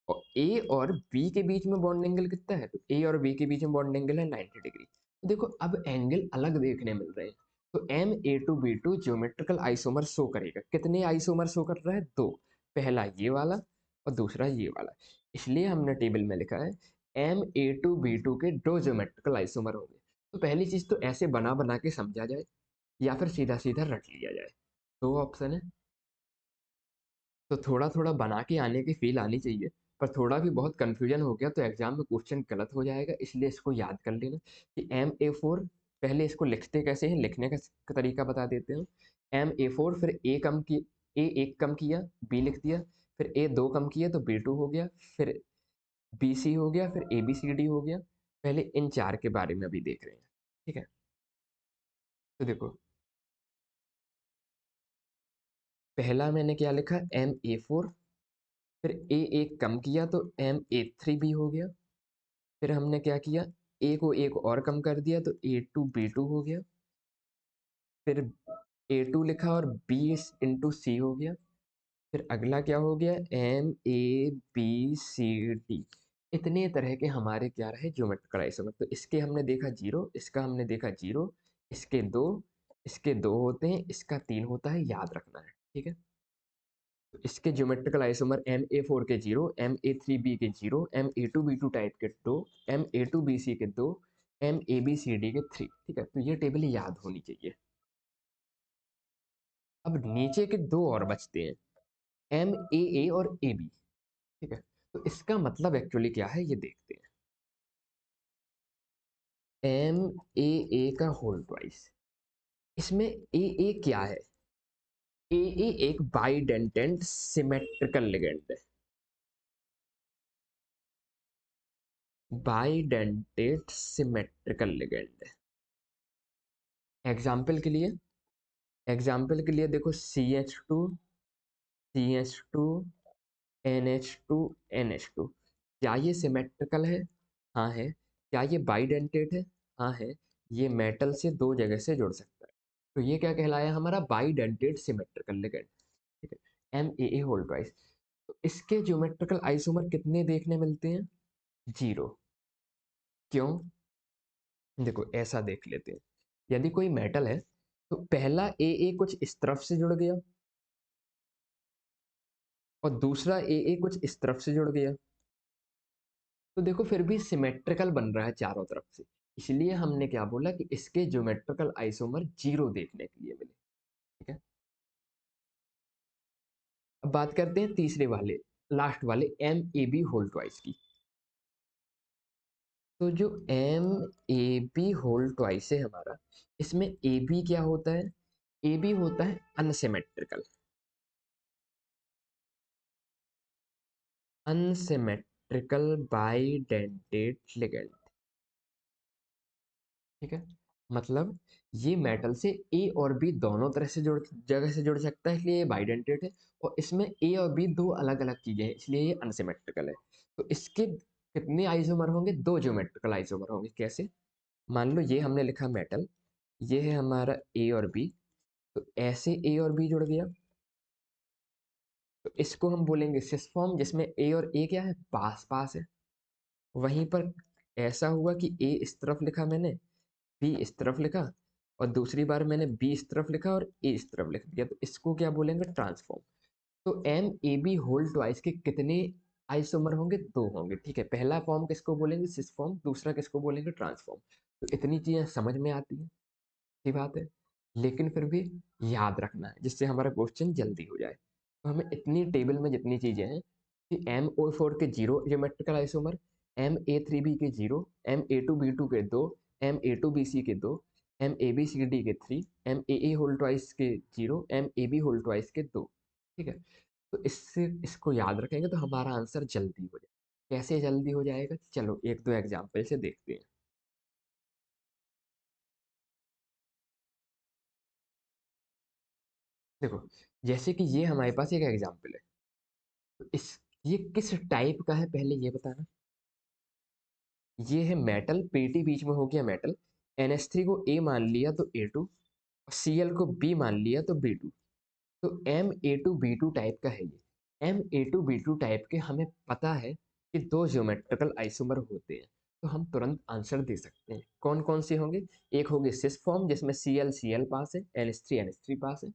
और ए और बी के बीच में बॉन्ड एंगल कितना है, तो ए और बी के बीच में बॉन्ड एंगल है 90 डिग्री। तो देखो अब एंगल अलग देखने मिल रहे हैं। तो M A two B two geometrical isomer show करेगा। कितने आइसोमर शो कर रहा है? दो। पहला ये वाला और दूसरा ये वाला। इसलिए हमने टेबल में लिखा है M A two B two के दो ज्योमेट्रिकल आइसोमर होंगे। तो पहली चीज तो ऐसे बना बना के समझा जाए, या फिर सीधा सीधा रट लिया जाए। दो ऑप्शन है, तो थोड़ा थोड़ा बना के आने की फील आनी चाहिए। पर थोड़ा भी बहुत कंफ्यूजन हो गया तो एग्जाम में क्वेश्चन गलत हो जाएगा, इसलिए इसको याद कर लेना कि एम ए फोर। पहले इसको लिखते कैसे हैं, लिखने का तरीका बता देते हैं। एम ए फोर, फिर ए कम की, ए एक कम किया, बी लिख दिया। फिर ए दो कम किया तो बी टू हो गया। फिर बी सी हो गया, फिर ए बी सी डी हो गया। पहले इन चार के बारे में अभी देख रहे हैं। ठीक है, तो देखो पहला मैंने क्या लिखा, एम ए फोर। फिर ए एक कम किया तो एम ए थ्री बी हो गया। फिर हमने क्या किया, ए को एक और कम कर दिया तो ए टू बी टू हो गया। फिर ए टू लिखा और बी इंटू सी हो गया। फिर अगला क्या हो गया, M A B C D. इतने तरह के हमारे क्या रहे, ज्योमेट्रिकल आइसोमर। तो इसके हमने देखा जीरो, इसका हमने देखा जीरो, इसके दो, इसके दो होते हैं, इसका तीन होता है, याद रखना है। ठीक है, तो इसके geometrical isomer M A four के zero, M A three B के zero, M A two B two type के दो, M A two B C के दो, M A B C D के थ्री। ठीक है, तो ये टेबल याद होनी चाहिए। अब नीचे के दो और बचते हैं, एम ए और ए बी। ठीक है, तो इसका मतलब एक्चुअली क्या है ये देखते हैं। एम ए का होल ट्वाइस, इसमें ए क्या है? ए एक बाइडेंटेंट सिमेट्रिकल लिगेंड है। Bidentate symmetrical ligand. एग्जाम्पल के लिए, एग्जाम्पल के लिए देखो सी एच टू NH2 क्या ये सिमेट्रिकल है? हाँ है। क्या ये बाइडेंटेट है? हाँ है। ये मेटल से दो जगह से जुड़ सकता है। तो ये क्या कहलाया हमारा, बाइडेंटेट सिमेट्रिकल लिगेंड। ठीक है, एम ए होल ट्वाइस। तो इसके ज्योमेट्रिकल आइसोमर कितने देखने मिलते हैं? जीरो। क्यों? देखो ऐसा देख लेते हैं, यदि कोई मेटल है तो पहला ए कुछ इस तरफ से जुड़ गया और दूसरा ए कुछ इस तरफ से जुड़ गया, तो देखो फिर भी सिमेट्रिकल बन रहा है चारों तरफ से। इसलिए हमने क्या बोला कि इसके ज्योमेट्रिकल आइसोमर जीरो देखने के लिए मिले। ठीक है, अब बात करते हैं तीसरे वाले, लास्ट वाले M A B whole twice की। तो जो M A B whole twice है हमारा, इसमें ए बी क्या होता है? ए बी होता है अनसिमेट्रिकल। Unsymmetrical bidentate ligand. ठीक है, मतलब ये मेटल से ए और बी दोनों तरह से जुड़, जगह से जुड़ सकता है, इसलिए ये बाइडेंटेट है। और इसमें ए और बी दो अलग अलग चीजें हैं, इसलिए ये अनसिमेट्रिकल है। तो इसके कितने आइसोमर होंगे? दो ज्योमेट्रिकल आइसोमर होंगे। कैसे? मान लो ये हमने लिखा मेटल, ये है हमारा ए और बी। तो ऐसे ए और बी जुड़ गया, तो इसको हम बोलेंगे सिस फॉर्म, जिसमें ए और ए क्या है, पास पास है। वहीं पर ऐसा हुआ कि ए इस तरफ लिखा मैंने, बी इस तरफ लिखा, और दूसरी बार मैंने बी इस तरफ लिखा और ए इस तरफ लिख दिया, तो इसको क्या बोलेंगे, ट्रांसफॉर्म। तो M A B whole twice के कितने आइसोमर होंगे? दो होंगे। ठीक है, पहला फॉर्म किसको बोलेंगे, सिस फॉर्म, दूसरा किसको बोलेंगे, ट्रांसफॉर्म। तो इतनी चीजें समझ में आती हैं, अच्छी बात है। लेकिन फिर भी याद रखना है, जिससे हमारा क्वेश्चन जल्दी हो जाए। तो हमें इतनी टेबल में जितनी चीजें हैं कि एम ओ फोर के zero geometrical isomer, M A three B के zero, M A two B two के दो, M A two B C के दो, M A B C D के three, M A whole twice के zero, M A B whole twice के दो। ठीक है, तो इससे इसको याद रखेंगे तो हमारा आंसर जल्दी हो जाएगा। कैसे जल्दी हो जाएगा, चलो एक दो एग्जाम्पल से देखते हैं। देखो जैसे कि ये हमारे पास एक एग्जाम्पल है, तो इस, ये किस टाइप का है पहले ये बताना। ये है मेटल, पेटी बीच में हो गया मेटल। NH3 को ए मान लिया तो A2, Cl को बी मान लिया तो B2। तो Ma2B2 टाइप का है ये। Ma2B2 टाइप के हमें पता है कि दो ज्योमेट्रिकल आइसोमर होते हैं, तो हम तुरंत आंसर दे सकते हैं। कौन कौन से होंगे? एक होगी सिस फॉर्म जिसमें Cl पास है, NH3 पास है,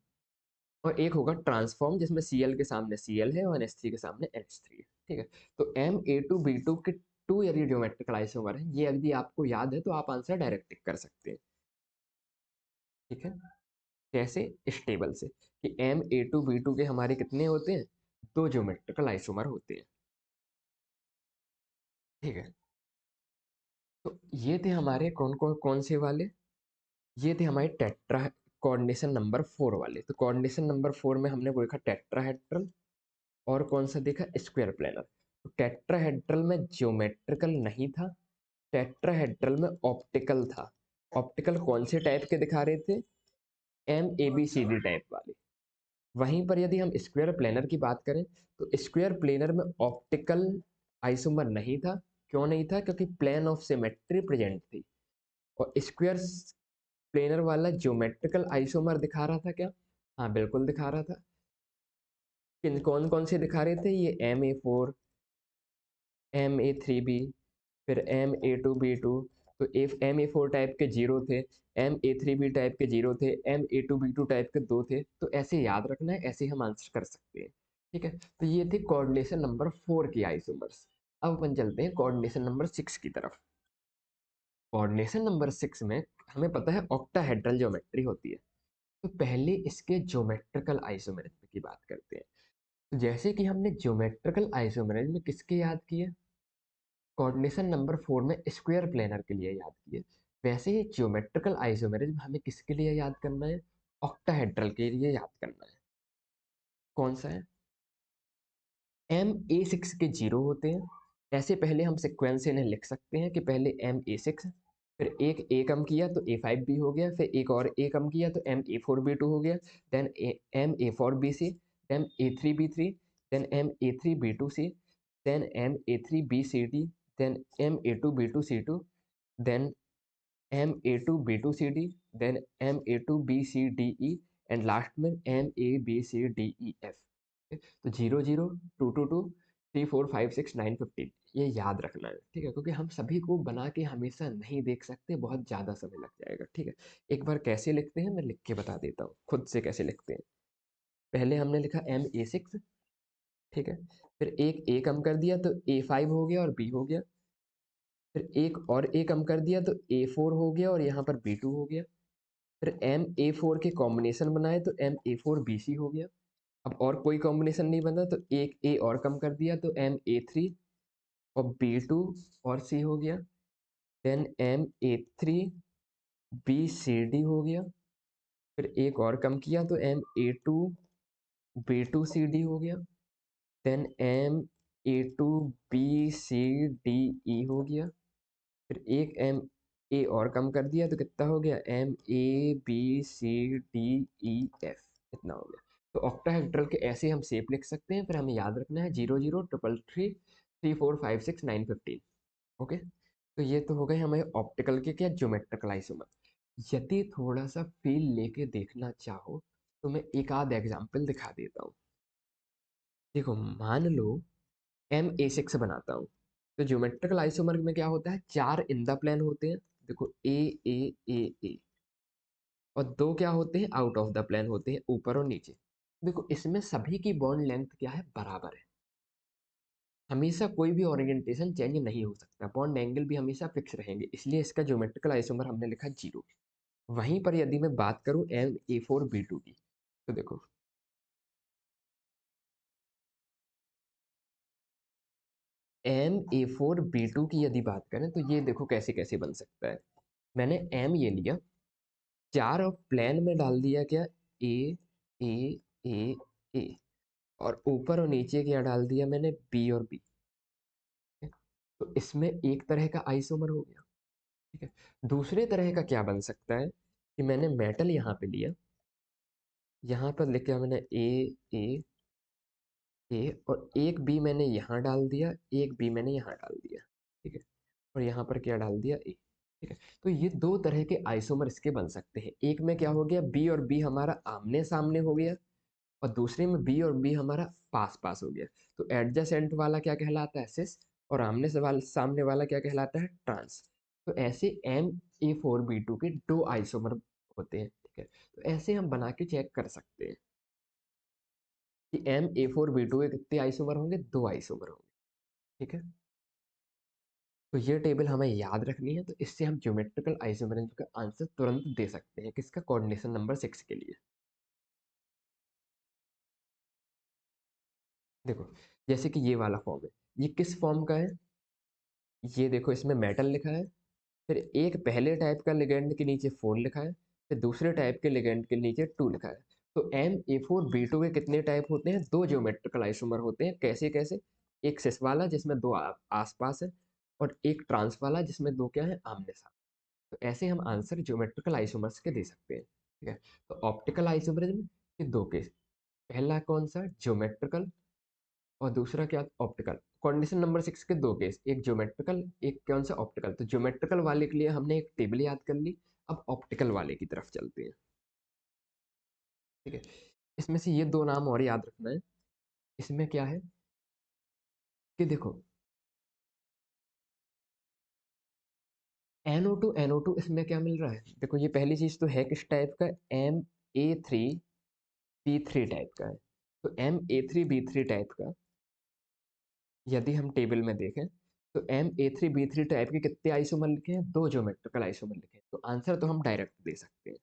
और एक होगा ट्रांसफॉर्म जिसमें Cl के सामने Cl है और NH3 के सामने NH3 है। ठीक है, तो Ma2B2 के टू यदि ज्योमेट्रिकल आइसोमर है, ये यदि आपको याद है तो आप आंसर डायरेक्ट टिक कर सकते हैं। ठीक है, कैसे? इस टेबल से कि Ma2B2 के हमारे कितने होते हैं? दो ज्योमेट्रिकल आइसोमर होते हैं। ठीक है, तो ये थे हमारे कौन से वाले? ये थे हमारे टेट्रा कोऑर्डिनेशन नंबर 4 वाले। तो कोऑर्डिनेशन नंबर 4 में हमने वो देखा टेट्राहेड्रल, और कौन सा देखा? Square planar. तो टेट्राहेड्रल में ज्योमेट्रिकल नहीं था, टेट्राहेड्रल में ऑप्टिकल था। ऑप्टिकल कौन से टाइप के दिखा रहे थे? MABCD टाइप वाले। वहीं पर यदि हम स्क्वायर प्लेनर की बात करें तो स्क्वायर प्लेनर में ऑप्टिकल आइसोमर नहीं था। क्यों नहीं था? क्योंकि प्लेन ऑफ सिमेट्री प्रेजेंट थी। और स्क्वायर प्लेनर वाला ज्योमेट्रिकल आइसोमर दिखा रहा था क्या? हाँ, बिल्कुल दिखा रहा था। किन कौन कौन से दिखा रहे थे? ये Ma4, Ma3b, फिर Ma2b2। तो Ma4 टाइप के जीरो थे, Ma3b टाइप के जीरो थे, Ma2b2 टाइप के दो थे। तो ऐसे याद रखना है, ऐसे हम आंसर कर सकते हैं। ठीक है, तो ये थे कोऑर्डिनेशन नंबर 4 की आइसोमर्स। अब अपन चलते हैं कोऑर्डिनेशन नंबर 6 की तरफ। कोऑर्डिनेशन नंबर 6 में हमें पता है ऑक्टाहेड्रल ज्योमेट्री होती है। तो पहले इसके ज्योमेट्रिकल आइसोमेरिज्म की बात करते हैं। तो जैसे कि हमने ज्योमेट्रिकल आइसोमेरिज्म किसके याद किए? कोऑर्डिनेशन नंबर 4 में स्क्वायर प्लेनर के लिए याद किए। वैसे ही ज्योमेट्रिकल आइसोमेरिज्म हमें किसके लिए याद करना है? ऑक्टाहेड्रल के लिए याद करना है। कौन सा है? Ma6 के जीरो होते हैं। ऐसे पहले हम सिक्वेंस इन्हें लिख सकते हैं कि पहले Ma6, फिर एक ए कम किया तो A5B हो गया, फिर एक और ए कम किया तो Ma4B2 हो गया, then Ma4BC, then A3B3, then Ma3B2C, then Ma3BCD, then Ma2B2C2, then Ma2B2CD, then Ma2BCDE, and last में MABCDEF। तो 0 0 2 2 2 3 4 5 6 9 15 ये याद रखना है। ठीक है, क्योंकि हम सभी को बना के हमेशा नहीं देख सकते, बहुत ज़्यादा समय लग जाएगा। ठीक है, एक बार कैसे लिखते हैं मैं लिख के बता देता हूँ खुद से कैसे लिखते हैं। पहले हमने लिखा Ma6। ठीक है, फिर एक ए कम कर दिया तो A5 हो गया और बी हो गया, फिर एक और ए कम कर दिया तो A4 हो गया और यहाँ पर B2 हो गया, फिर Ma4 के कॉम्बिनेशन बनाए तो Ma4BC हो गया। अब और कोई कॉम्बिनेशन नहीं बना तो एक ए और कम कर दिया तो Ma3 और B2 और C हो गया, देन Ma3BCD हो गया, फिर एक और कम किया तो Ma2B2CD हो गया, देन Ma2BCDE हो गया, फिर एक ए और कम कर दिया तो कितना हो गया? MABCDEF, इतना हो गया। तो ऑक्टाहेड्रल के ऐसे हम शेप लिख सकते हैं। फिर हमें याद रखना है 0 0 3 3 3 4 5 6 9 15। ओके, तो ये तो हो गए हमें ऑप्टिकल के क्या ज्योमेट्रिकल आइसोमर। यदि थोड़ा सा फील लेके देखना चाहो तो मैं एक आध एग्जाम्पल दिखा देता हूँ। देखो, मान लो Ma6 बनाता हूँ। तो ज्योमेट्रिकल आइसोमर में क्या होता है? चार इन द प्लेन होते हैं। देखो, ए, और दो क्या होते हैं? आउट ऑफ द प्लेन होते हैं, ऊपर और नीचे। देखो, इसमें सभी की बॉन्ड लेंथ क्या है? बराबर है। हमेशा कोई भी ओरिएंटेशन चेंज नहीं हो सकता, बॉन्ड एंगल भी हमेशा फिक्स रहेंगे, इसलिए इसका ज्योमेट्रिकल आइसोमर हमने लिखा 0। वहीं पर यदि मैं बात करूं Ma4B2 की, तो देखो, Ma4B2 की यदि बात करें तो ये देखो कैसे कैसे बन सकता है। मैंने M ये लिया, चार प्लेन में डाल दिया क्या? ए, ए, ए, ए, और ऊपर और नीचे क्या डाल दिया मैंने? बी और बी। तो इसमें एक तरह का आइसोमर हो गया। ठीक है, दूसरे तरह का क्या बन सकता है कि मैंने मेटल यहाँ पे लिया, यहाँ पर लिखा मैंने ए, ए, और एक बी मैंने यहाँ डाल दिया, एक बी मैंने यहाँ डाल दिया। ठीक है, और यहाँ पर क्या डाल दिया ए। ठीक है, तो ये दो तरह के आइसोमर इसके बन सकते हैं। एक में क्या हो गया, बी और बी हमारा आमने सामने हो गया, और दूसरे में बी और बी हमारा पास पास हो गया। तो एडजेसेंट वाला क्या कहलाता है, सिस, और आमने सवाल सामने वाला क्या कहलाता है, ट्रांस। तो ऐसे MA4B2 के दो आइसोमर होते हैं। ठीक है, तो ऐसे हम बना के चेक कर सकते हैं कि MA4B2 के कितने आइसोमर होंगे, दो आइसोमर होंगे। ठीक है, तो ये टेबल हमें याद रखनी है, तो इससे हम ज्योमेट्रिकल आइसोमरिज्म का आंसर तुरंत दे सकते हैं, किसका, कोऑर्डिनेशन नंबर 6 के लिए। देखो, जैसे कि ये वाला फॉर्म है, ये किस फॉर्म का है, ये देखो इसमें मेटल लिखा है, फिर एक पहले टाइप का लिगेंड के नीचे 4 लिखा है, फिर दूसरे टाइप के लिगेंड के नीचे 2 लिखा है। तो MA4B2 के कितने टाइप होते हैं, दो ज्योमेट्रिकल आइसोमर होते हैं। कैसे कैसे, एक सिस वाला जिसमें दो आसपास है, और एक ट्रांस वाला जिसमें दो क्या है, आमने सामने। तो ऐसे हम आंसर ज्योमेट्रिकल आइसोमर्स के दे सकते हैं। ठीक है, तो ऑप्टिकल आइसोमरिज्म के दो केस, पहला कौन सा, ज्योमेट्रिकल, और दूसरा क्या, ऑप्टिकल। कंडीशन नंबर 6 के दो केस, एक ज्योमेट्रिकल, एक कौन सा, ऑप्टिकल। तो ज्योमेट्रिकल वाले के लिए हमने एक टेबल याद कर ली, अब ऑप्टिकल वाले की तरफ चलते हैं। ठीक है, इसमें से ये दो नाम और याद रखना है। इसमें क्या है कि देखो, NO2 इसमें क्या मिल रहा है, देखो ये पहली चीज तो है किस टाइप का, MA3B3 टाइप का है। तो MA3B3 टाइप का यदि हम टेबल में देखें, तो MA3B3 टाइप के कितने आइसोमर लिखे हैं, दो ज्योमेट्रिकल आइसोमर लिखे हैं। तो आंसर तो हम डायरेक्ट दे सकते हैं,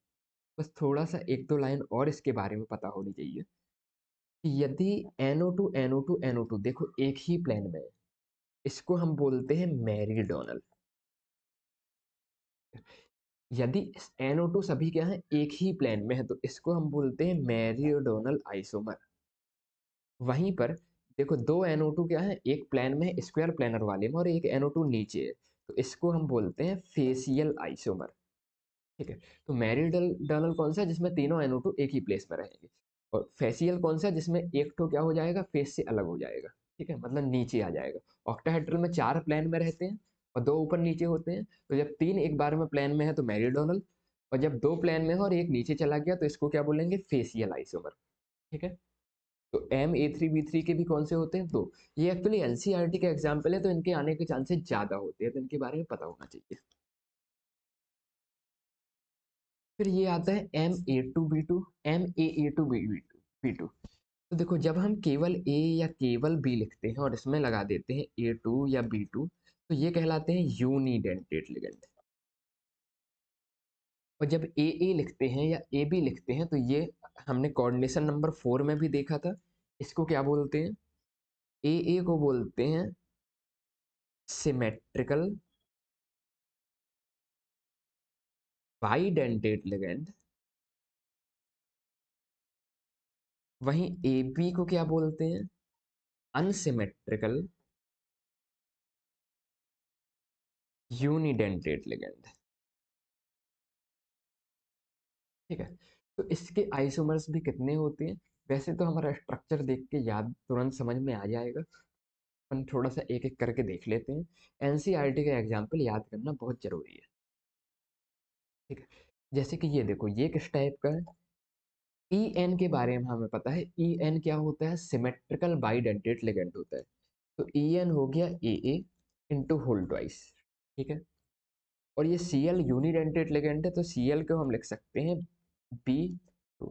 बस थोड़ा सा एक दो लाइन और इसके बारे में पता होनी चाहिए कि यदि NO2 देखो एक ही प्लेन में है, इसको हम बोलते हैं मेरीडोनल। यदि NO2 सभी क्या है, एक ही प्लेन में है, तो इसको हम बोलते हैं मेरीडोनल आइसोमर। वहीं पर देखो दो NO2 क्या है, एक प्लेन में है स्क्वायर प्लेनर वाले में, और एक NO2 नीचे है, तो इसको हम बोलते हैं फेसियल आइसोमर। ठीक है, तो मेरीडोनल कौन सा है, जिसमें तीनों NO2 एक ही प्लेस में रहेंगे, और फेसियल कौन सा है, जिसमें एक तो क्या हो जाएगा, फेस से अलग हो जाएगा। ठीक है, मतलब नीचे आ जाएगा। ऑक्टाहेड्रल में चार प्लेन में रहते हैं, और दो ऊपर नीचे होते हैं, तो जब तीन एक बार में प्लेन में है तो मेरीडोनल, और जब दो प्लेन में हो और एक नीचे चला गया तो इसको क्या बोलेंगे, फेसियल आइसोमर। ठीक है, तो MA3B3 के भी कौन से होते हैं, दो। ये एक्चुअली NCERT के एग्जाम्पल है, तो इनके आने के चांसेस ज्यादा होते हैं, तो इनके बारे में पता होना चाहिए। फिर ये आता है MA2B2, MAA2B2। तो देखो जब हम केवल ए या केवल बी लिखते हैं और इसमें लगा देते हैं A2 या B2, तो ये कहलाते हैं यूनिडेंटेट लिगेंड। और जब ए लिखते हैं या AB लिखते हैं, तो ये हमने कोऑर्डिनेशन नंबर 4 में भी देखा था, इसको क्या बोलते हैं, ए को बोलते हैं सिमेट्रिकल बाइडेंटेट लिगेंड। वहीं AB को क्या बोलते हैं, अनसिमेट्रिकल यूनिडेंटेट लिगेंड। ठीक है, तो इसके आइसोमर्स भी कितने होते हैं, वैसे तो हमारा स्ट्रक्चर देख के याद तुरंत समझ में आ जाएगा, अपन थोड़ा सा एक एक करके देख लेते हैं। NCERT का एग्जाम्पल याद करना बहुत जरूरी है। ठीक है, जैसे कि ये देखो, ये किस टाइप का है, EN के बारे में हमें पता है, EN क्या होता है, सिमेट्रिकल बाइडेंटेट लिगेंड होता है। तो EN हो गया AA इंटू होल ट्वाइस। ठीक है, और ये Cl यूनिडेंटेट लिगेंड है, तो Cl को हम लिख सकते हैं B2।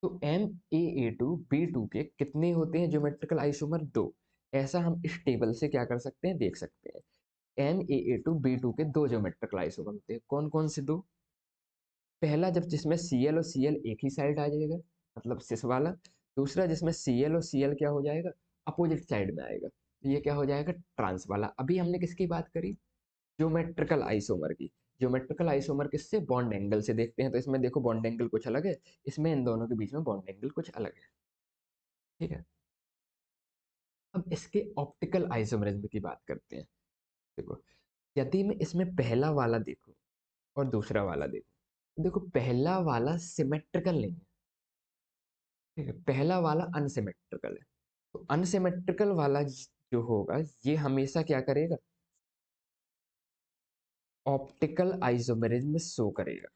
तो MAA2B2 के कितने होते हैं ज्योमेट्रिकल आइसोमर, दो। ऐसा हम इस टेबल से क्या कर सकते हैं, देख सकते हैं। MAA2B2 के दो ज्योमेट्रिकल आइसोमर होते हैं, कौन कौन से दो, पहला जब जिसमें Cl और Cl एक ही साइड आ जाएगा, मतलब सिस वाला। दूसरा जिसमें Cl और Cl क्या हो जाएगा, अपोजिट साइड में आएगा, तो ये क्या हो जाएगा, ट्रांस वाला। अभी हमने किसकी बात करी, ज्योमेट्रिकल आइसोमर की। ज्योमेट्रिकल आइसोमर किससे, बॉन्ड एंगल से देखते हैं, तो इसमें देखो बॉन्ड एंगल कुछ अलग है, इसमें इन दोनों के बीच में बॉन्ड एंगल कुछ अलग है। ठीक है, अब इसके ऑप्टिकल आइसोमरिज्म की बात करते हैं। देखो, यदि मैं इसमें पहला वाला देखूं और दूसरा वाला देखूं, तो देखो पहला वाला सिमेट्रिकल नहीं है। ठीक है, पहला वाला अनसिमेट्रिकल है। तो अनसिमेट्रिकल वाला जो होगा, ये हमेशा क्या करेगा, ऑप्टिकल आइसोमेरिज्म में शो करेगा।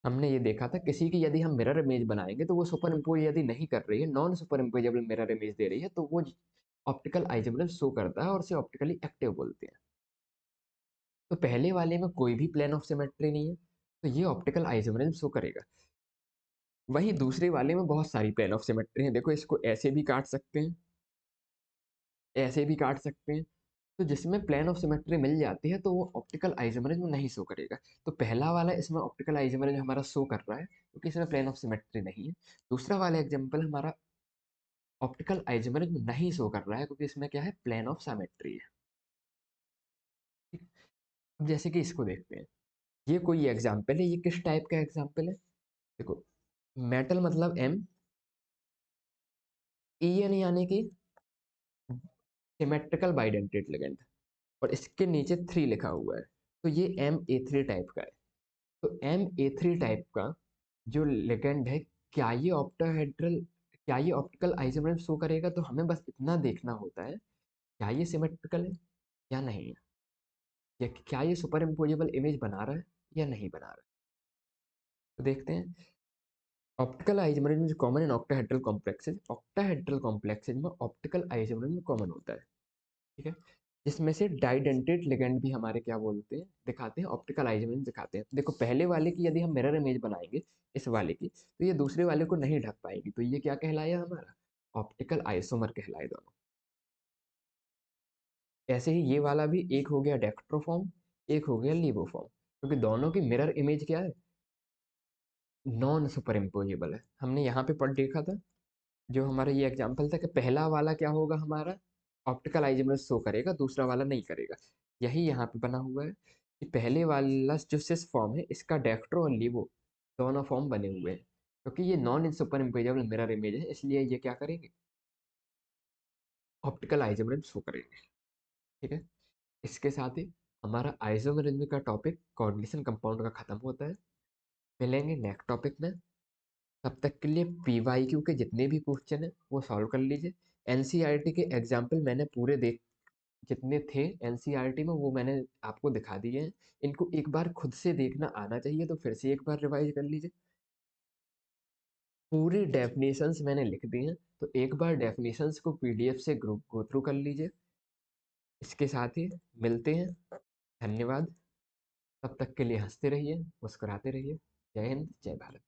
हमने ये देखा था किसी की यदि हम मिरर इमेज बनाएंगे तो वो सुपर इम्पोज यदि नहीं कर रही है, non superimposable mirror image दे रही है, तो वो ऑप्टिकल आइसोमेरिज्म शो करता है और उसे ऑप्टिकली एक्टिव बोलते हैं। तो पहले वाले में कोई भी प्लेन ऑफ सिमेट्री नहीं है, तो ये ऑप्टिकल आइसोमेरिज्म शो करेगा। वहीं दूसरे वाले में बहुत सारी प्लेन ऑफ सिमेट्री है, देखो इसको ऐसे भी काट सकते हैं, ऐसे भी काट सकते हैं। तो जिसमें प्लेन ऑफ सिमेट्री मिल जाती है तो वो ऑप्टिकल आइसोमेरिज्म नहीं शो करेगा। तो पहला वाला इसमें ऑप्टिकल आइसोमेरिज्म हमारा शो कर रहा है क्योंकि इसमें प्लेन ऑफ सिमेट्री नहीं है। दूसरा वाला एग्जांपल हमारा ऑप्टिकल आइसोमेरिज्म नहीं शो कर रहा है क्योंकि इसमें क्या है, प्लेन ऑफ सिमेट्री है। ठीक? अब जैसे कि इसको देखते हैं, ये कोई एग्जाम्पल है, ये किस टाइप का एग्जाम्पल है? देखो, मेटल मतलब एम, ई एन यानी कि सिमेट्रिकल बाइडेंटेट लिगेंड, और इसके नीचे 3 लिखा हुआ है, तो ये MA3 टाइप का है। तो MA3 टाइप का जो लिगेंड है, क्या ये ऑक्टाहेड्रल, क्या ये ऑप्टिकल आइसोमेरिज्म शो करेगा? तो हमें बस इतना देखना होता है, क्या ये सिमेट्रिकल है या नहीं है, या क्या ये सुपर इम्पोजेबल इमेज बना रहा है या नहीं बना रहा है। तो देखते हैं, optical isomerism is common in octahedral complexes. Octahedral complexes में ऑप्टिकल आइसोमेरिज्म कॉमन होता है, ठीक है, जिसमें से डाइडेंटेट लिगेंड भी हमारे क्या बोलते हैं, दिखाते हैं, ऑप्टिकल आइसोमेरिज्म दिखाते हैं। देखो पहले वाले की यदि हम मिरर इमेज बनाएंगे इस वाले की, तो ये दूसरे वाले को नहीं ढक पाएगी, तो ये क्या कहलाया हमारा, ऑप्टिकल आइसोमर कहलाए दोनों। ऐसे ही ये वाला भी, एक हो गया डेक्ट्रोफॉर्म, एक हो गया लिबोफॉर्म, क्योंकि दोनों की मिरर इमेज क्या है, नॉन सुपर इम्पोजेबल है। हमने यहाँ पे पढ़ देखा था, जो हमारा ये एग्जाम्पल था कि पहला वाला क्या होगा हमारा, ऑप्टिकल आइसोमर शो करेगा, दूसरा वाला नहीं करेगा। यही यहाँ पे बना हुआ है कि पहले वाला जो सिस फॉर्म है, इसका डेक्ट्रो और लिबो दोनों फॉर्म बने हुए हैं, क्योंकि ये non superimposable mirror image है, इसलिए ये क्या करेंगे, ऑप्टिकल आइसोमर शो करेंगे। ठीक है, इसके साथ ही हमारा आइसोमेरिज्म का टॉपिक कोऑर्डिनेशन कंपाउंड का खत्म होता है। मिलेंगे नेक्स्ट टॉपिक में, तब तक के लिए PYQ के जितने भी क्वेश्चन हैं वो सॉल्व कर लीजिए। NCERT के एग्जाम्पल मैंने पूरे देख, जितने थे NCERT में वो मैंने आपको दिखा दिए हैं। इनको एक बार खुद से देखना आना चाहिए, तो फिर से एक बार रिवाइज कर लीजिए। पूरी डेफिनेशंस मैंने लिख दी हैं, तो एक बार डेफिनेशंस को PDF से ग्रुप गो थ्रू कर लीजिए। इसके साथ ही मिलते हैं, धन्यवाद। तब तक के लिए हंसते रहिए, मुस्कुराते रहिए। जय हिंद, जय भारत।